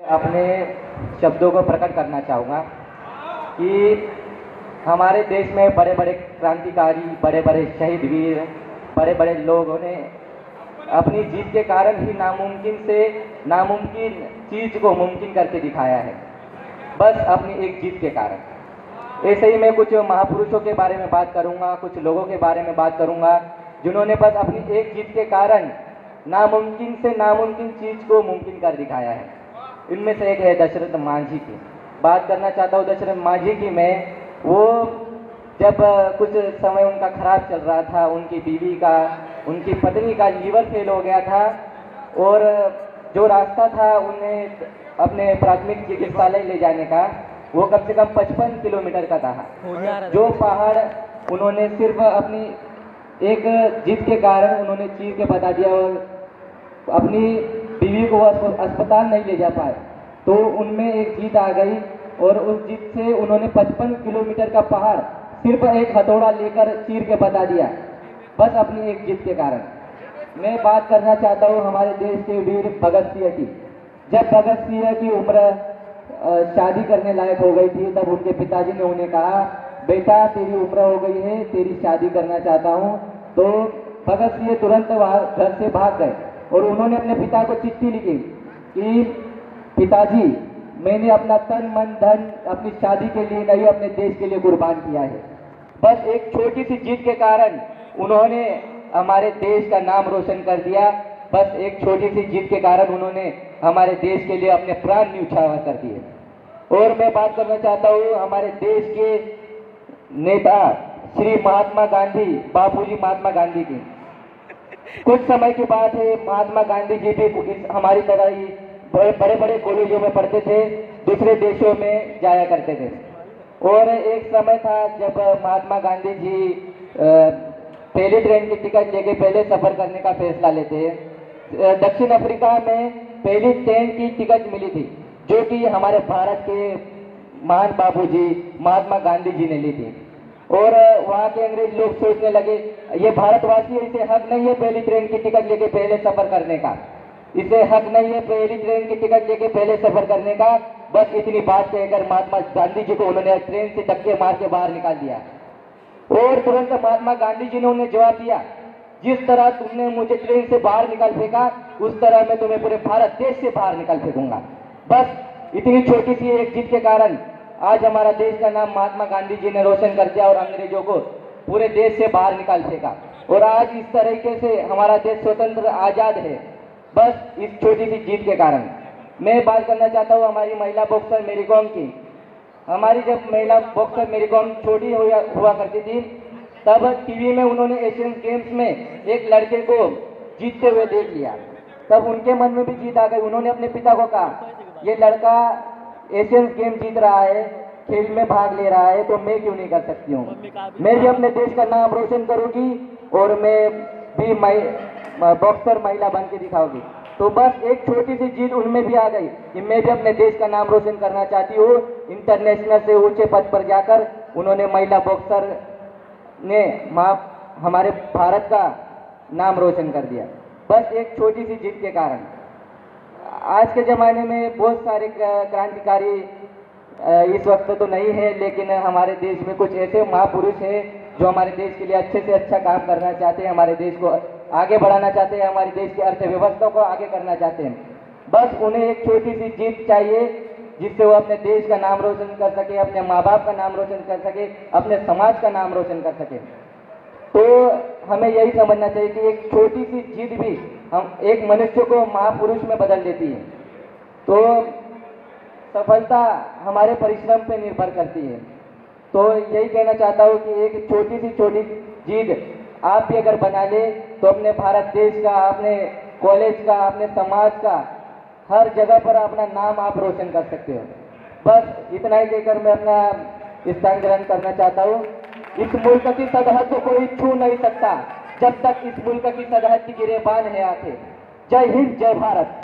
अपने शब्दों को प्रकट करना चाहूँगा कि हमारे देश में बड़े बड़े क्रांतिकारी, बड़े बड़े शहीद वीर, बड़े बड़े लोगों ने अपनी जीत के कारण ही नामुमकिन से नामुमकिन चीज़ को मुमकिन करके दिखाया है, बस अपनी एक जीत के कारण। ऐसे ही मैं कुछ महापुरुषों के बारे में बात करूँगा, कुछ लोगों के बारे में बात करूँगा जिन्होंने बस अपनी एक जीत के कारण नामुमकिन से नामुमकिन चीज़ को मुमकिन कर दिखाया है। इनमें से एक है दशरथ मांझी की। बात करना चाहता हूँ दशरथ मांझी की मैं। वो जब कुछ समय उनका खराब चल रहा था, उनकी बीवी का, उनकी पत्नी का लीवर फेल हो गया था और जो रास्ता था उन्हें अपने प्राथमिक चिकित्सालय ले जाने का, वो कम से कम 55 किलोमीटर का था। जो पहाड़ उन्होंने सिर्फ अपनी एक जीत के कारण उन्होंने चीर के बता दिया और अपनी बीवी को अस्पताल नहीं ले जा पाए, तो उनमें एक जीत आ गई और उस जीत से उन्होंने 55 किलोमीटर का पहाड़ सिर्फ एक हथौड़ा लेकर चीर के बता दिया, बस अपनी एक जीत के कारण। मैं बात करना चाहता हूँ हमारे देश के वीर भगत सिंह की। जब भगत सिंह की उम्र शादी करने लायक हो गई थी, तब उनके पिताजी ने उन्हें कहा, बेटा तेरी उम्र हो गई है, तेरी शादी करना चाहता हूँ। तो भगत सिंह तुरंत घर से भाग गए और उन्होंने अपने पिता को चिट्ठी लिखी कि पिताजी, मैंने अपना तन मन धन अपनी शादी के लिए नहीं, अपने देश के लिए कुर्बान किया है। बस एक छोटी सी जीत के कारण उन्होंने हमारे देश का नाम रोशन कर दिया। बस एक छोटी सी जीत के कारण उन्होंने हमारे देश के लिए अपने प्राण न्यौछावर कर दिए। और मैं बात करना चाहता हूँ हमारे देश के नेता श्री महात्मा गांधी, बापूजी महात्मा गांधी की। कुछ समय की बात है, महात्मा गांधी जी भी हमारी तरह ही बड़े बड़े कॉलेजों में पढ़ते थे, दूसरे देशों में जाया करते थे। और एक समय था जब महात्मा गांधी जी पहली ट्रेन की टिकट लेके पहले सफर करने का फैसला लेते हैं। दक्षिण अफ्रीका में पहली ट्रेन की टिकट मिली थी, जो कि हमारे भारत के महान बापूजी महात्मा गांधी जी ने ली थी। और वहाँ के अंग्रेज लोग सोचने लगे, ये भारतवासी है, इसे हक नहीं है पहली ट्रेन की टिकट लेके पहले सफर करने का, इसे हक नहीं है पहली ट्रेन की टिकट लेके पहले सफर करने का। बस इतनी बात कहकर महात्मा गांधी जी को उन्होंने ट्रेन से धक्के मार के बाहर निकाल दिया। और तुरंत महात्मा गांधी जी ने उन्हें जवाब दिया, जिस तरह तुमने मुझे ट्रेन से बाहर निकाल फेंका, उस तरह मैं तुम्हें पूरे भारत देश से बाहर निकाल फेंकूंगा। बस इतनी छोटी सी एक जीत के कारण आज हमारा देश का नाम महात्मा गांधी जी ने रोशन कर दिया और अंग्रेजों को पूरे देश से बाहर निकाल फेंका। और आज इस तरीके से हमारा देश स्वतंत्र आजाद है, बस इस छोटी सी जीत के कारण। मैं बात करना चाहता हूँ हमारी महिला बॉक्सर मेरी कॉम की। हमारी जब महिला बॉक्सर मेरी कॉम छोटी हुआ करती थी, तब टीवी में उन्होंने एशियन गेम्स में एक लड़के को जीतते हुए देख लिया। तब उनके मन में भी जीत आ गई। उन्होंने अपने पिता को कहा, ये लड़का एशियन गेम जीत रहा है, खेल में भाग ले रहा है, तो मैं क्यों नहीं कर सकती हूँ। मैं भी अपने देश का नाम रोशन करूंगी और मैं भी बॉक्सर महिला बन के दिखाऊंगी। तो बस एक छोटी सी जीत उनमें भी आ गई कि मैं भी अपने देश का नाम रोशन करना चाहती हूँ। इंटरनेशनल से ऊंचे पद पर जाकर उन्होंने महिला बॉक्सर ने हमारे भारत का नाम रोशन कर दिया, बस एक छोटी सी जीत के कारण। आज के ज़माने में बहुत सारे क्रांतिकारी इस वक्त तो नहीं है, लेकिन हमारे देश में कुछ ऐसे महापुरुष हैं जो हमारे देश के लिए अच्छे से अच्छा काम करना चाहते हैं, हमारे देश को आगे बढ़ाना चाहते हैं, हमारे देश की अर्थव्यवस्था को आगे करना चाहते हैं। बस उन्हें एक छोटी सी जीत चाहिए जिससे वो अपने देश का नाम रोशन कर सके, अपने माँ बाप का नाम रोशन कर सके, अपने समाज का नाम रोशन कर सके। तो हमें यही समझना चाहिए कि एक छोटी सी जीत भी हम एक मनुष्य को महापुरुष में बदल देती है। तो सफलता हमारे परिश्रम पे निर्भर करती है। तो यही कहना चाहता हूँ कि एक छोटी सी छोटी जीत आप भी अगर बना ले तो अपने भारत देश का, अपने कॉलेज का, अपने समाज का, हर जगह पर अपना नाम आप रोशन कर सकते हो। बस इतना ही कहकर मैं अपना स्थान ग्रहण करना चाहता हूँ। इस मुल्क की सरहद को कोई छू नहीं सकता जब तक इस मुल्क की सरहद की गिरेबान है आके। जय हिंद, जय भारत।